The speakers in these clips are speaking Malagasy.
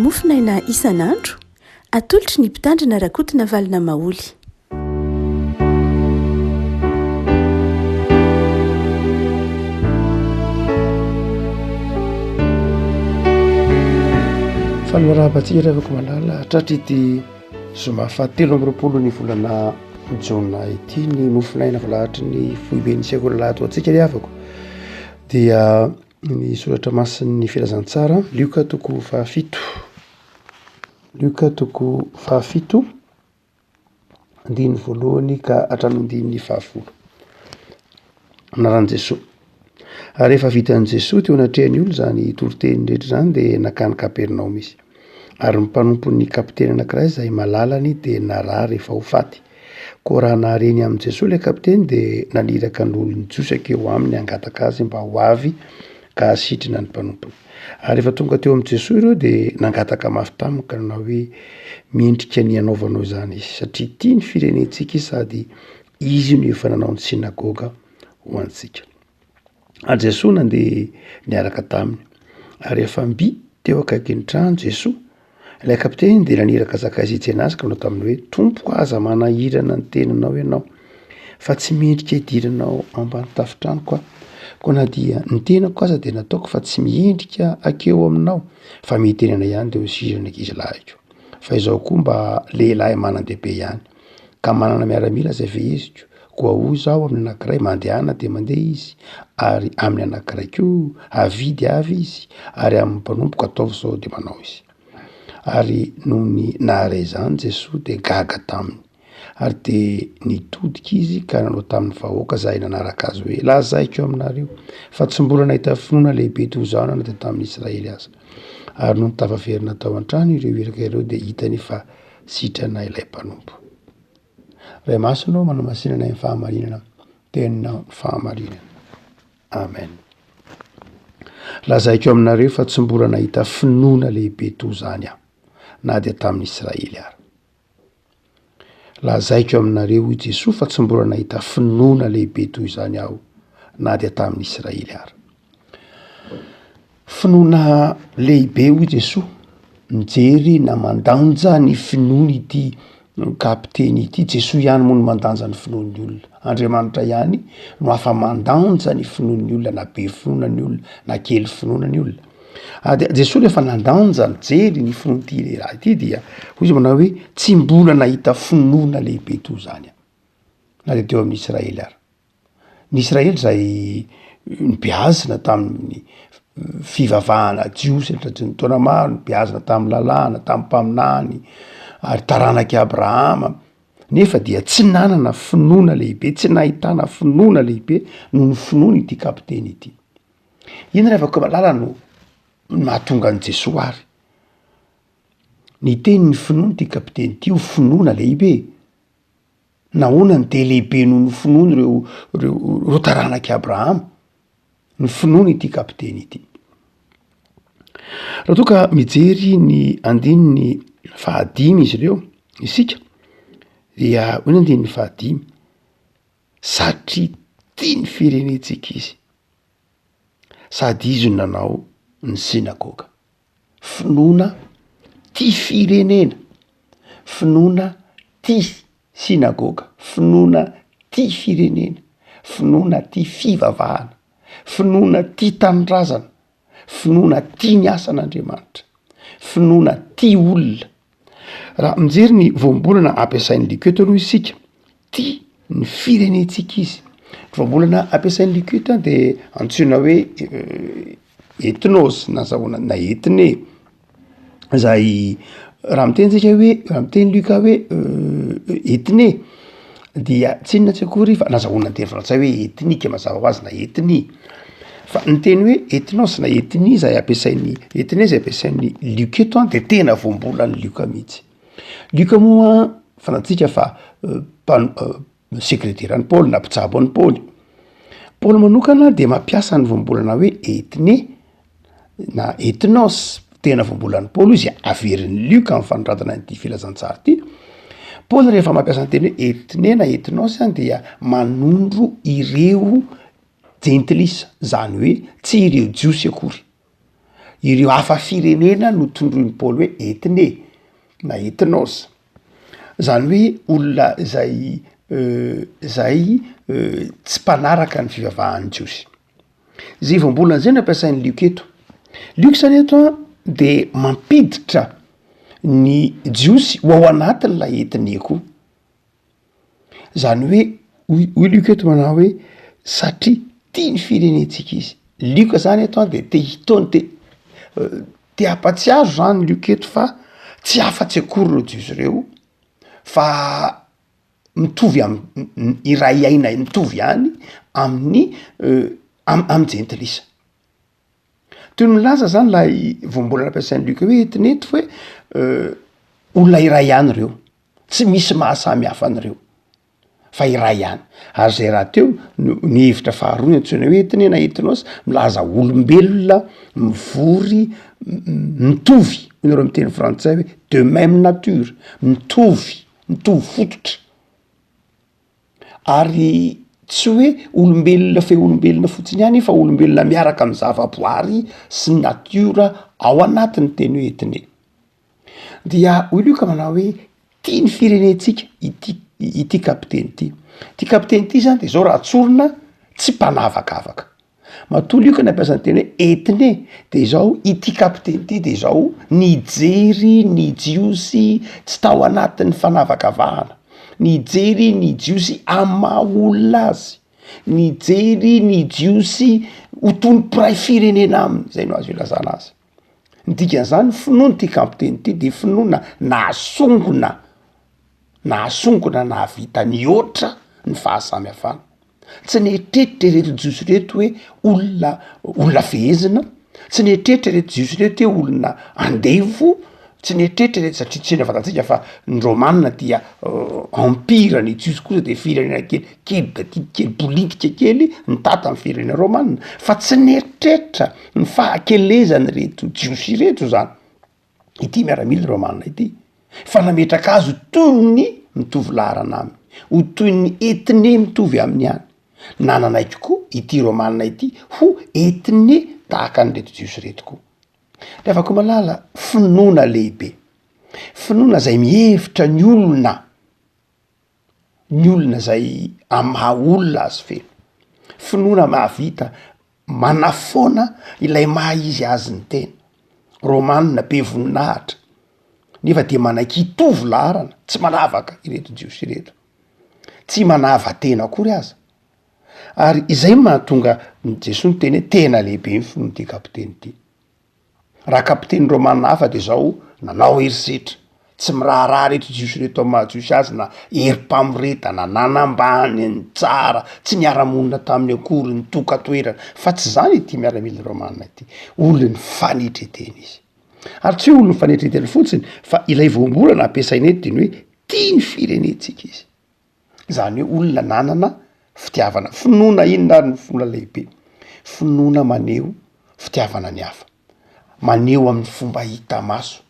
mofinaina isan'andro atolotry ny mpitandrina rakotina valina maoly. Fanorahabatsika revako malala tratra ity zoma fahatelo amby roapolo ny volana jona ity ny mofinaina valahatry ny foibe ny sekolah atsika ry avako dia ny soratra masin'ny filazantsara Lioka toko fahafito andiny voalohany ka hatramin'ny fahafolo anaran'i Jesosy. Rehefa vitan'i Jesosy teo anatrehany olo zany toriteny rehetra zany dia nakany Kapernao izy. Ary ny mpanompon'ny kapiteny anankiray izay malalany dia narary rehefa ho faty. Koa raha nahareny amin'i Jesosy ilay kapiteny dia naniraka ny olony josaka eo aminy hangataka azy mba ho avy ka hasitrina ny mpanompony. Ary rehefa tonga teo amin'i Jesosy ireo dia nangataka mafy taminy ka nanao hoe miendrika ny anaovanao izany izy satria tia ny firenentsika sady izy no efa nanao ny sinagoga ho antsika. Ary Jesosy nandeha niaraka taminy. Ary rehefa mby teo akaiky ny trano Jesosy, ilay kapiteny dia naniraka zakay izay tsy azy ka nanao taminy hoe tompoko aza manahirana ny tenanao ianao fa tsy mendrika hidiranao ambany tafitranoko aho. Koa na dia ny tenako aza dia nataoko fa tsy miendrika akeo aminao fa mitenana ihany dia ho sirana ankizilahyko. Fa izao koa mba lehilahy manan-dehibe ihany ka manana miaramila izay feheziko. Koa hoy zaho amin'ny anankiray mandehana dia mandeha izy, ary amin'ny anankiray koa avidy avy izy, ary amin'ny mpanompoko ataovy izao dia manao izy. Ary noho ny naharay izany Jesosy dia gaga taminy, ary dia nitodika izy ka nanao tamin'ny vahoaka izay nanaraka azy hoe lazaiko aminareo fa tsy mbola nahita finoana lehibe toy izao na dia tamin'ny Israely aza. Ary noho nitavaverina tao an-trano ireo iraka ireo dia hitany fa sitrana ilay mpanompo. Ray masino manamasinana ny fahamarinana, tena fahamarinana. Amen. Lazaiko aminareo fa tsy mbola nahita finoana lehibe toy izany aho, na dia tamin'ny Israely ary. Lazaiko aminareo i Jesosy fa tsy mbola nahita finoana lehibe toy izany aho, na dia tamin'ny Israely ary. Finoana lehibe hoy Jesosy, mijery na mandanja ny finoany ity kapiteny ity. Jesosy ihany moa no mandanja ny finoan'ny olona. Andriamanitra ihany no afa mandanja ny finoan'ny olona, na be finoana ny olona na kely finoana ny olona. Jesosy rehefa nandanja nijery ny finoan'ity le raha ity dia hoy izy manao hoe tsy mbola nahita finoana lehibe toy izany na dia teo amin'ny Israely ary. Ny Israely izay nibeazina tamin'ny fivavahana jiosy ny taona maro, nibeazina tamin'ny lalàna, tamin'ny mpaminany, ary taranak'i Abrahama, nefa dia tsy nanana finoana lehibe, tsy nahitana finoana lehibe noho ny finoana ity kapiteny ity. Iny rehefa malala no mahatonga an'i Jesosy ary niteny ny finoana ity kapiteny ity ho finoana lehibe. Nahoana ny dia lehibe noho ny finoana reo taranak'i Abrahama, ny finoana ity kapiteny ity. Raha toa ka mijery ny andininy fahadimy izy ireo isika dia hoy ny andininy fahadimy, satria tia ny firenentsika izy sady izy no nanao ny sinagoga. Finoana tia firenena, finoana tia sinagoga, finoana tia firenena, finoana tia fivavahana, finoana tia tanindrazana, finoana tia ny asan'Andriamanitra, finoana tia olona. Raha mijery ny voambolana ampiasain'ny likoeto aloha isika, tia ny firenentsika izy. Voambolana ampiasain'ny likoeto dia antsoina hoe ethnos na etne, izay raha mitentsika hoe raha miteny Luka hoe etne dia tsy inona tsy akory fa nazahoana teny frantsay hoe etnika mazava ho azy na etni. Fa ny teny hoe ethnos na etni izay ampiasain'ny etne izay ampiasain'ny likoeto dia tena voambolan'ny Luka mihitsy. Luka moa fantatsika fa sekreteran'i Paoly na mpitsabo an'i Paoly. Paoly manokana dia mampiasa ny voambolana hoe etne na ethnos, tena voambolan'ny Paoly izy averin'ny Luka amin'ny fanoratana an'ity filazantsara ity. Paoly rehefa mampiasa ny teny hoe etne na ethnos dia manondro ireo jentilisa, zany hoe tsy ireo jiosy akory. ireo hafa firenena no tondroiny Paoly hoe etne na ethnos, zany hoe olona zay tsy mpanaraka ny fivavahany jiosy. Zay voambolana zay no ampiasain'ny Luc eto. Luc zany eto a de mampiditra ny jiosy ho ao anatin'ilay etne koa. Zany hoe hoy Luc eto manao hoe satria tia ny firenentsika izy. Luc zany eto a de te hitony te hampatsiaro zany Luc eto fa tsy afa-tsy akory reo jiosy reo fa mitovy iray aina mitovy ihany amin'ny amijentilisa. Toy ny laza zany lay voambolana ampiasain'ny Luc hoe etineto hoe olona iray ihany reo, tsy misy mahasamy hafa an'ireo fa iray ihany. Ary zay raha teo ny hevitra faharoa ny antsoina hoe etine na ethnos milaza olombelona mivory mitovy nareo amy teny frantsay hoe de même nature, mitovy fototra. Ary tsy hoe olombelona fe olombelona fotsiny ihany fa olombelona miaraka amy zavaboary sy natiora ao anatiny teny hoe etine. Dia hoy Luc manao hoe tia ny firenentsika ity kapiteny ity. Ty kapiteny ity zany de zao raha tsorina tsy mpanavakavaka. Matoa Luc ny ampiasany teny hoe etine de zao ity kapiteny ity de zao nijery ny jiosy tsy tao anatin'ny fanavakavahana, nijery ny jiosy ama olona azy, nijery ny jiosy ho tony mpiray firenena aminy, zay no azo ilazana azy. Ny dikan'izany finoana ty kapiteny ity de finoana nahasongona nahavita niotra ny fahasamihafana. Tsy nietreritra reto jiosy reto hoe olona fehezina, tsy nietreritra reto jiosy reto hoe olona andevo, tsy nietreritra reto satria tsy fantatsika fa ny romanina dia empire ny jiosy kosa de firenena kely politika kely ny tata amin'ny firenena romanina, fa tsy nietreritra ny fahakelezany reto jiosy reto zany ity miaramila romanina ity, fa nametraka azy toy ny mitovy laharana aminy, ho toy ny etine mitovy aminy ihany. Nananaiky koa ity romanina ity ho etine tahaka ny reto jiosy reto koa. De afaka malala finoana lehibe, finoana zay mihevitra ny olona zay amaha olona azy feno, finoana mahavita manafoana ilay maha izy azy ny tena. Romanina be voninahitra nefa de manaiky hitovy laharana, tsy manavaka ireto jiosy reto, tsy manava tena akory aza. Ary izay mahatonga Jesosy ny teny hoe tena lehibe ny finoana ty kapiteny ity. Raha kapiteny romanina hafa de zao nanao herisetra, tsy mirahaраha reto jiosy reto amy mahajiosy azy na herim-pamoretana, nanambany ny tsara, tsy niara-monina tamin'ny akory ny toka-toerana, fa tsy zany ity miaramila romanina ity. Olony fanetretena izy. Ary tsy hoe olony fanetretena fotsiny fa ilay voambolana ampiasainy eto diny hoe tia ny firenentsika izy. Zany hoe olona nanana fitiavana, finoana inona ary ny finoana lehibe, finoana maneho fitiavana ny hafa, maneho amin'ny fomba hita maso,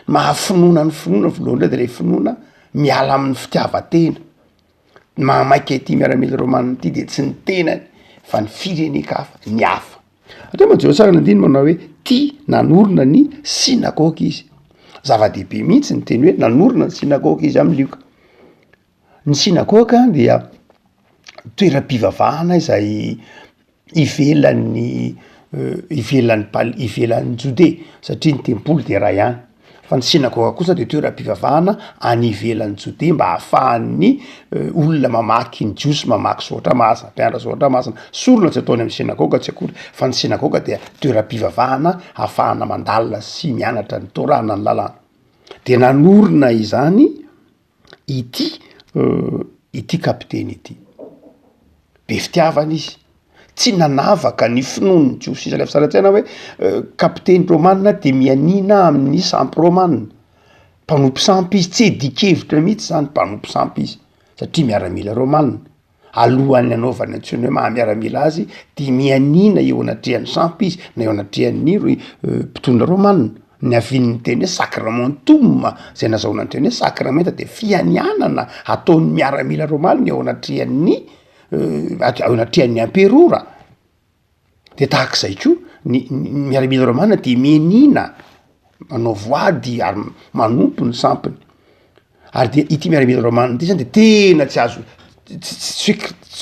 mahafinoana ny finoana voalohany de le finoana miala amin'ny fitiavatena. Mamaiky ity miaramila romanina ity de tsy ny tenany fa ny fireneka hafa, ny hafa. Atao majeo tsara ny andiny manao hoe tia nanorona ny sinagoga izy. Zava-dehibe mihitsy ny teny hoe nanorona ny sinagoga izy amin'ny Luc. Ny sinagoga dia toeram-pivavahana izay ivelan'ny Jode satria ny tempoly de raha ihany, fa ny sinagoga kosa de toeram-pivavahana any ivelan'ny Jode mba ahafahan'ny olona mamaky ny jiosy mamaky zotra masina, mpianatra zotra masina, sorona tsy ataony amin'ny sinagoga tsy akory fa ny sinagoga dia toeram-pivavahana ahafahana mandalina sy mianatra ny torana ny lalàna. De nanorona izany ity kapiteny ity. Be fitiavana izy, tsy nanavaka ny finoany jiosy izy lafisaratsana hoe kapiteny romanina de mianina amin'ny sampy romanina, mpanompo sampy izy, tsy edikevitra mihitsy zany mpanompo sampy izy satria miaramila romanina. Alohan'ny anaovany antsoina hoe maha miaramila azy de mianina eo anatrehan'ny sampy izy na eo anatrehan'ny mpitondra romanina. Ny avin'ny teny hoe sacramentum zay nazahoana ny teny hoe sacramenta de fianianana ataon'ny miaramila romanina eo anatrehan'ny amperora. De tahak'izay koa miaramila romana de menina manao voady ary manompo ny sampiny ary de ity miaramila romana ty zany de tena tsy azo tsy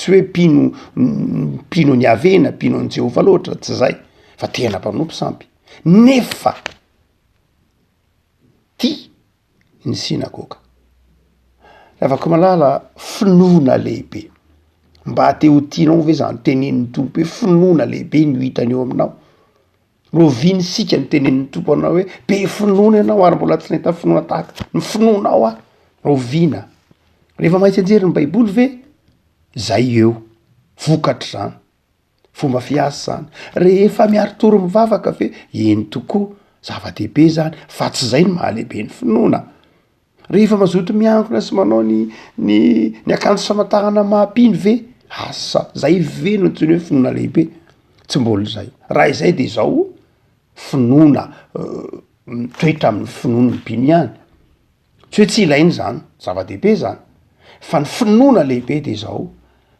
hoe pino ny avena pino ny jehova loatra tsy zay fa tena mpanompo sampy nefa ty ny sinagoga afaka malala finoana lehibe mba te ho tianao ve zany tenenin'ny tompo hoe finoana lehibe no hitany eo aminao roviny sika ny tenenin'ny tompo anao hoe be finoana ianao ary mbola tsy nahita finoana tahaka ny finoanao a rovina rehefa maitsy anjery ny baiboly ve zay eo vokatra zany fomba fiasa zany rehefa miarotoro mivavaka ve eny tokoa zava-dehibe zany fa tsy zay ny mahalehibe ny finoana rehefa mazoto miankona sy manao ny akanjo famantarana mahampiny ve asa zay ve no antsoiny hoe finoana lehibe tsy mbola zay raha izay de zao finoana toetra amin'ny finoana mpino ihany tsy hoe tsy ilainy zany zava-dehibe zany fa ny finoana lehibe de zao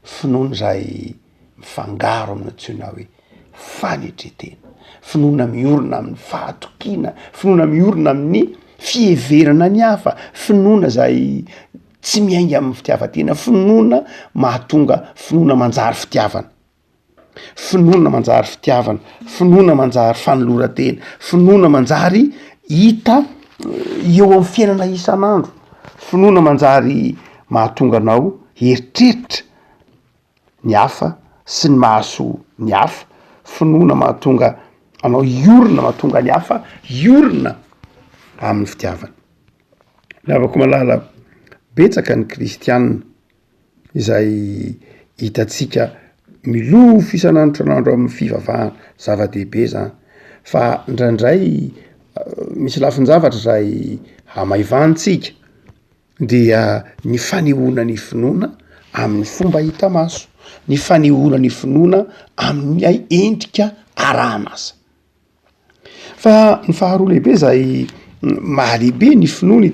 finoana zay mifangaro amin'ny antsoina hoe fanetretena finoana miorina amin'ny fahatokiana finoana miorina amin'ny fieverana ny hafa finoana zay tsy miainga amin'ny fitiavatena finoana mahatonga finoana manjary fitiavana finoana manjary fitiavana finoana manjary fanolora-tena finoana manjary hita eo amin'ny fiainana isan'andro finoana manjary mahatonga anao heritreritra ny hafa sy ny mahaso ny hafa finoana mahatonga anao iorina mahatonga ny hafa iorina amin'ny fitiavana lavako malala betsaka ny kristianina izay hitatsika milofo isan'andro tranandro amin'ny fivavahana zava-dehibe zany fa ndraindray misy lafin-javatra zay hamaivantsika dia ny fanehoana ny finoana amin'ny fomba hita maso ny fanehoana ny finoana amin'ny endrika arahanazy fa ny faharoa lehibe zay mahalehibe ny finoana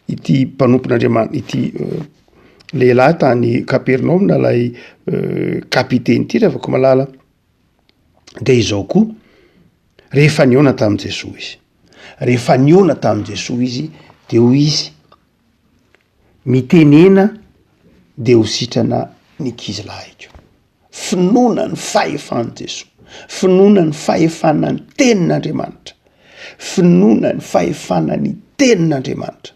ity mpanompon'Andriamanitra ity lehilahy tany Kapernaoma lay kapiteny ty rehefa ko malala de izao koa rehefa niona tamin'i Jesosy izy rehefa niona tamin'i Jesosy izy de hoy izy mitenena de ho sitrana ny ankizilahy iko finoana ny fahefana Jesosy finoana ny fahefana ny tenin'Andriamanitra finoana ny fahefana ny tenin'Andriamanitra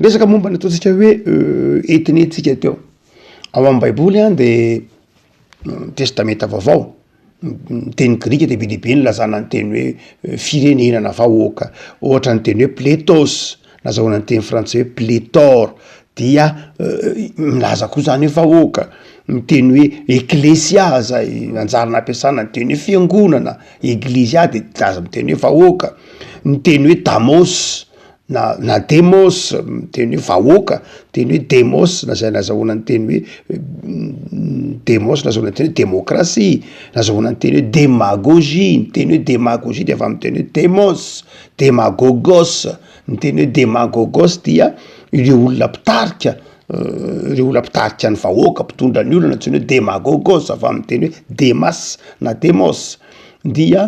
resaka momba ny ataontsika hoe etinetsika teo ao amin'ny baiboly a de testamenta vaovao ny teny grika de be dehibe ny lazana ny teny hoe firenenana vahoaka ohatra ny teny hoe plétos nazahoana ny teny frantsay hoe plétor dia milaza koa zany hoe vahoaka ny teny hoe eklesia zay anjarana ampiasana ny teny hoe fiangonana eglizia de laza miteny hoe vahoaka ny teny hoe damos na demos teny hoe vahoaka teny hoe demos na zay nazahoana ny teny hoe demos nazahoana ny teny hoe démocratie nazahoana ny teny hoe démagogie ny teny hoe démagogie de avy amin'ny teny hoe demos démagogos ny teny hoe démagogos dia ireo olona mpitarika ireo olona mpitarika ny vahoaka mpitondra ny olona antsoina hoe démagogos avy amin'ny teny hoe demas na demos dia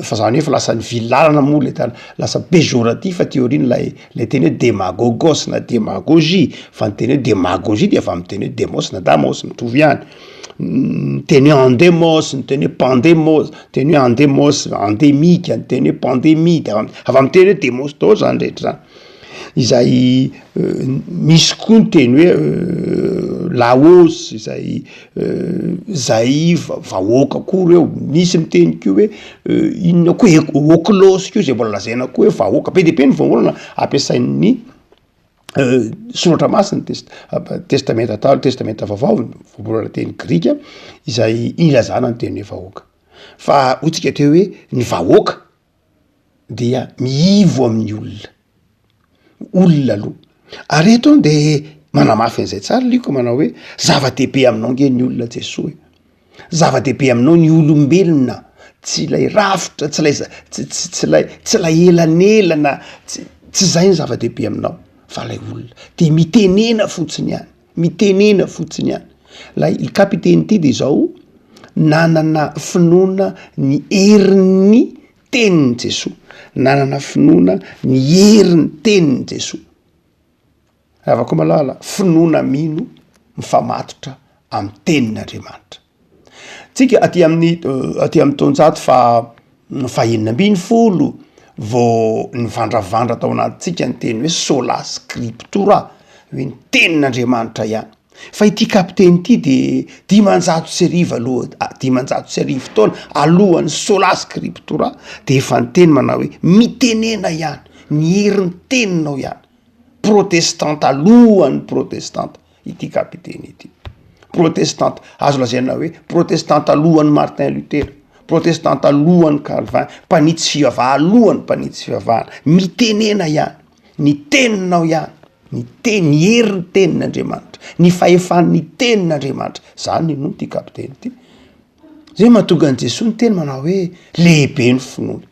fa zany hoe fa lasa ny vilalana moa le tany lasa péjoratif théorie lay teny hoe démagogos na démagogie fa ny teny hoe démagogie de avy amin'ny teny hoe demos na damos mitovy ihany ny teny hoe endemos ny teny hoe pandemos teny hoe endemos endémique ny teny hoe pandémie de avy amin'ny teny hoe demos dao zany rehetra zany izay misy koa ny teny hoe laos izay zay vahoaka koa reo misy miteny ko hoe inona koa oclos ko zay mbola lazaina koa hoe vahoaka be dehibe ny vahoana ampiasain'ny soratra masiny testamenta talo testamenta vaovao voabolana teny grika izay ilazana ny teny hoe vahoaka fa hotsika teo hoe ny vahoaka dia miivo amin'ny olona aloha ary eto de manamafy an'izay tsara liko manao hoe zava-dehibe aminao nge ny olona Jesosy zava-dehibe aminao ny olombelona tsy lay rafitra tsy lay elanelana tsy zay ny zava-dehibe aminao fa lay olona de mitenena fotsiny ihany lay kapiteny ty de zao nanana finoana ny herin'ny teniny Jesoa, nanana finoana ny herin'ny teniny Jesoa. Avako malala finoana mino mifamatotra amin'ny tenin'Andriamanitra. Tsika aty amin'ny taonjato fahenina ambin'ny folo vao nivandravandra tao anatintsika ny teny hoe sola scriptura, hoe ny tenin'Andriamanitra ihany. Fa ity kapiteny ity de 500 aloha 500 taona alohan'ny sola scriptura de efa nyteny manao hoe mitenena ihany, ny herin'ny teninao ihany. Protestante alohan'ny protestante ity kapiteny ity. Protestante azo lazaina hoe protestante alohan'ny Martin Luther, protestante alohan'ny Calvin, mpanitsy fivavahana alohan'ny mpanitsy fivavahana, mitenena ihany, ny teninao ihany, ny herin'ny tenin'Andriamanitra, ny fahefan'ny tenin'Andriamanitra. Zany no ty kapiteny ity. Zay mahatonga an'i Jesoa ny teny manao hoe lehibe ny finoana,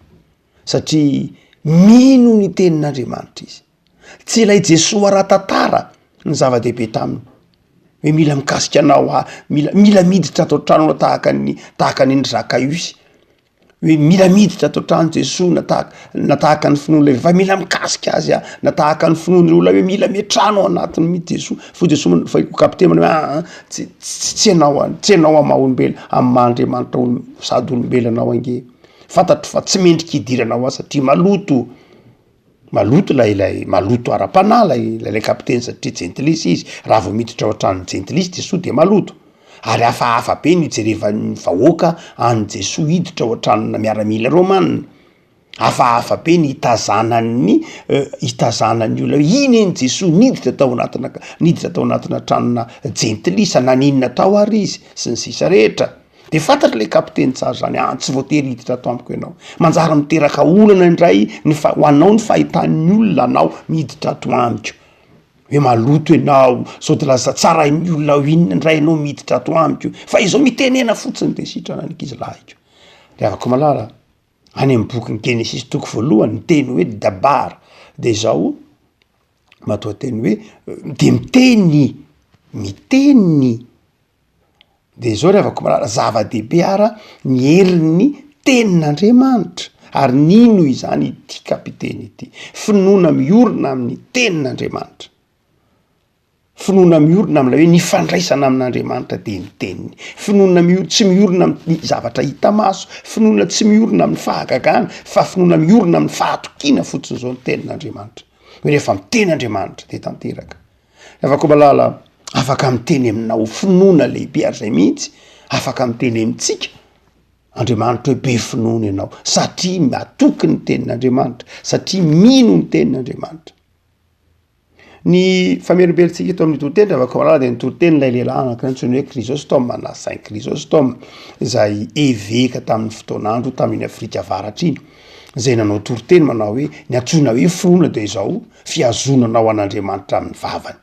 satria mino ny tenin'Andriamanitra izy. Tsy ilay Jesoa ara-tantara ny zava-dehibe taminy, hoe mila mikasika anao mila miditra atao trano tahaka ny Zakaiosy, hoe mila miditra atao trano Jesoa natahaka ny finoana lehibe, fa mila mikasika azy natahaka ny finoana olona hoe mila miatrano anatiny mihitsy Jesoa. Fa Jesoa fa kapiteny manao tsy anao amaha-olombelo amin'ny maha-Andriamanitra sady olombelo anao ange. Fantatro fa tsy mendrika hidiranao azy satria maloto maloto ara-panahy lay kapiteny satria jentilisa izy. Raha vao miditra ao an-tranony jentilisa Jesoa de maloto. Ary hafahafa be ny jerevan'ny vahoaka any Jesoa hiditra ao an-tranona miaramila romanina. Hafahafa be ny hitazanany olona iny eny Jesoa niditra tao anatina tranona jentilisa naninona tao ary izy sy ny sisa rehetra. De fantatra le kapiteny tsara zany, tsy voatery hiditra ato amiko ianao. Manjary miteraka olana indray ho anao ny fahitan'ny olona anao miditra ato amiko. Hoe maloto ianao, sao de laza tsara ny olona inona indray ianao miditra ato amiko. Fa izao mitenena fotsiny de sitrana ankizilahiko. De avako malala any amin'ny bokin'ny Genesis toko voalohany ny teny hoe dabar de zao matoa teny hoe de miteny de zao rehavako malala zava-dehibe ara ny herin'ny tenin'Andriamanitra. Ary nino izany ity kapiteny ity? Finoana miorina amin'ny tenin'Andriamanitra. Finoana miorina amin'ilay hoe ny fandraisana amin'Andriamanitra de ny teniny. Finoana tsy miorina amin'ny zavatra hita maso, finoana tsy miorina amin'ny fahagagana, fa finoana miorina amin'ny fahatokiana fotsiny zao ny tenin'Andriamanitra. Hoe rehefa miteny Andriamanitra de tanteraka. Afaka malala afaka miteny aminao finoana lehibe ary zay mihitsy afaka miteny amintsika Andriamanitra hoe be finoana ianao satria matoky ny tenin'Andriamanitra, satria mino ny tenin'Andriamanitra. Ny famerimberentsika eto amin'ny toroteny afaka malala de ny toroteny lay lehilahy anankiray antsoina hoe Chrysostome na Saint Chrysostome izay eveka tamin'ny fotoan'andro tamin'ny Afrika avaratra iny, zay nanao toroteny manao hoe ny antsoina hoe finoana de izao fiazonanao an'Andriamanitra amin'ny vavany,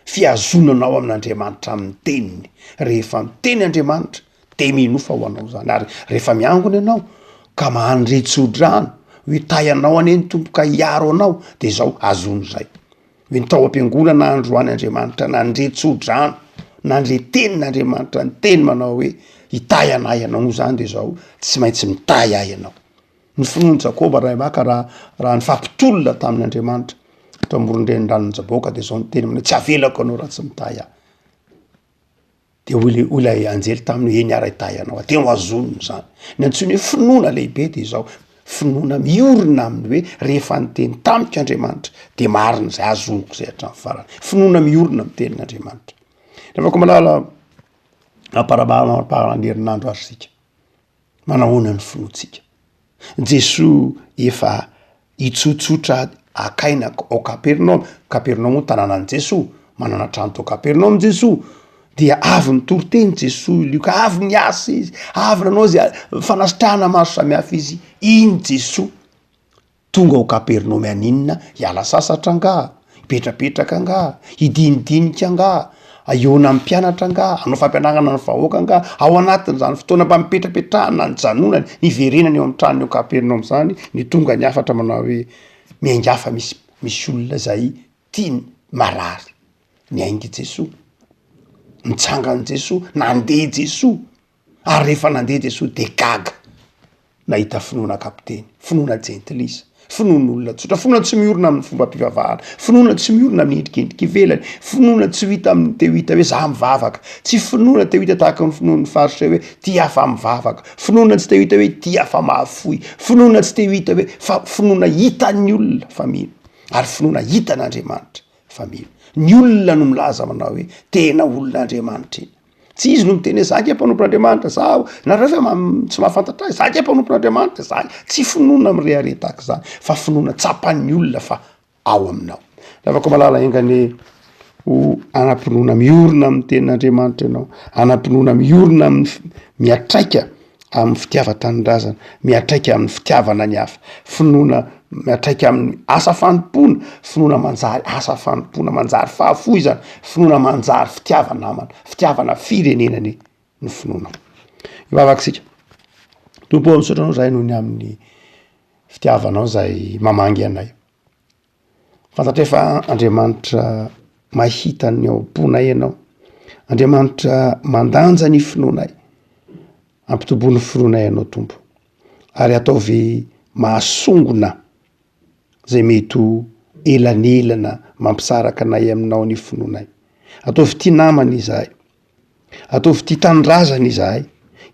fiazonanao amin'Andriamanitra amin'ny teniny. Rehefa miteny Andriamanitra de minofa ho anao zany. Ary rehefa miangona ianao ka mahandretsodrano hoe tayanao aneny tompoka hiaro anao de zao azony zay. Hoe ny tao am-piangonana androany Andriamanitra nandretsodrano nandre tenin'Andriamanitra, ny teny manao hoe hitay anay ianao zany de zao tsy maintsy mitay ahy ianao. Ny finoan'i Jakoba raha maka raha nifampitolona tamin'Andriamanitra to amoron-dren'ny ranon-jaboka de zao ny teny manao tsy avelako anao raha tsy mitay ahy. De olay anjely taminy hoe niara hitay anao, teo azoniny zany. Ny antsoina hoe finoana lehibe de zao finoana miorina amin'ny hoe rehefa nyteny tamiko Andriamanitra de marina zay azoniko zay hatramin'ny farany. Finoana miorina amin'ny tenin'Andriamanitra. Afaka malala aparabara ny herinandro ary sika. Manahoana ny finoantsika. Jesoa efa hitsotsotra akaina ao Kapernaoma. Kapernaoma tanànan'i Jesoa, manana trano tao Kapernaoma Jesoa. Dia avy ny toroteny Jesoa io ka avy ny asa izy, avy nanao zay fanasitrahana maro samihafa izy. Iny Jesoa tonga ao Kapernaoma aninona hiala sasatra nga, hipetrapetraka nga, hidinidinika nga, aeona amin'ny mpianatra nga, hanao fampianarana ny vahoaka nga, ao anatin'izany fotoana mba mipetrapetrahana ny janonany, ny verenany eo amin'ny tranony ao Kapernaoma zany, ny tonga ny afatra manao hoe miaingafa misy olona zay tiany marary. Ny aingy Jesoa, nitsangany Jesoa, nandeha Jesoa, ary rehefa nandeha Jesosy de gaga nahita finoana kapiteny, finoana gentilisa, finoan'olona tsotra, finoana tsy miorona amin'ny fomba mpivavahana, finoana tsy miorona amin'ny endrikendriky ivelany, finoana tsy ho hita amin'ny te ho hita hoe za mivavaka, tsy finoana te ho hita tahaka ny finoan'ny faritra hoe ty afa mivavaka, finoana tsy te ho hita hoe ty afa mahafoy, finoana tsy te ho hita hoe fa finoana hitan'ny olona fa mino, ary finoana hitan'Andriamanitra fa mino. Ny olona no milaza manao hoe tena olon'Andriamanitra iny. Tsy izy no miteny hoe za ke mpanompon'Andriamanitra zaho, nareo fa tsy mahafantatra azy, za ke mpanompon'Andriamanitra za, tsy finoana mirehare tahaka zany, fa finoana tsapan'ny olona fa ao aminao. Lavako malala engany ho anam-pinoana miorina amin'ny tenin'Andriamanitra ianao, anam-pinoana miorina miatraika amin'ny fitiava-tanindrazana, miatraika amin'ny fitiavana ny hafa, finoana miatraika amin'ny asa fanompoana, finoana manjary asa fanompoana, manjary fahafoizana, finoana manjary fitiavana namana, fitiavana firenenany ny finoana. Ivavaksika tompo misaotranao zahay noho ny amin'ny fitiavanao zay mamangy anay. Fantatra fa Andriamanitra mahita ny ao-ponay ianao, Andriamanitra mandanja ny finoanay, ampitoboa ny finoanay ianao tompo, ary ataovy mahasongona zay mety ho elanelana mampisaraka anay aminao ny finoanay. Ataovy tia namana izahay, ataovy tia tanindrazana izahay,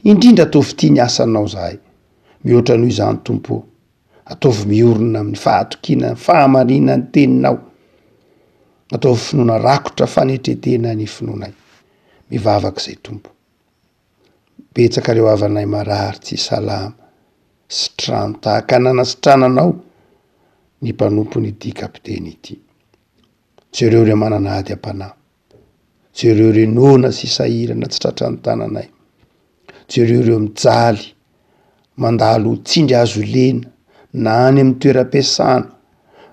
indrindra ataovy tia ny asanao zahay. Mihoatra noho izany tompo, ataovy miorina amin'ny fahatokiana, fahamarinana ny teninao, ataovy finoana rakotra fanetretena ny finoanay. Mivavaka izay tompo. Betsaka reo havanay marary tsy salama, sitrano tahaka nanasitrananao ny mpanompo n'ity kapiteny ity. Jereo re manana ady am-panahy, jereo re nona sy sahirana tsy tratra ny tananay, jereo reo mijaly mandalo tsindry azo lena na any amin'ny toeram-piasana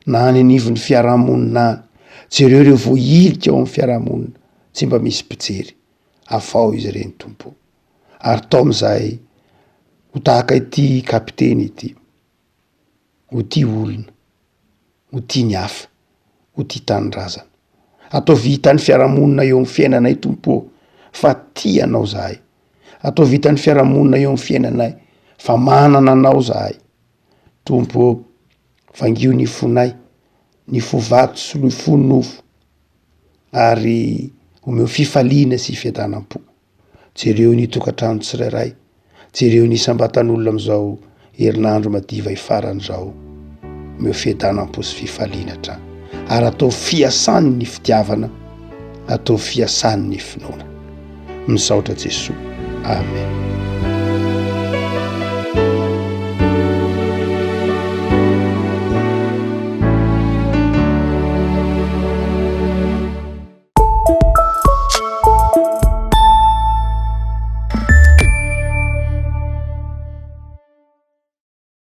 na any anivon'ny fiarahamonina any, jereo reo voailika ao amin'ny fiarahamonina tsy mba misy mpijery, afao izy ireny tompo, ary tao amin'izay ho tahaka ity kapiteny ity, ho tia olona, ho tia ny hafa, ho tia tanindrazana. Ataovy hitan'ny fiarahamonina eo amin'ny fiainanay tompo fa tianao zahay, ataovy hitan'ny fiarahamonina eo amin'ny fiainanay fa manana anao zahay tompo. Vangio ny fonay, ny fovato sy ny fonofo, ary omeo fifaliana sy fiadanam-po. Jereo ny tokantrano tsirairay, jereo ny sambatan'olona amin'izao herinandro madiva ifaran'izao, omeo fiadanam-po sy fifaliana hatrany, ary atao fiasany ny fitiavana, atao fiasany ny finoana. Misaotra Jesosy. Amen.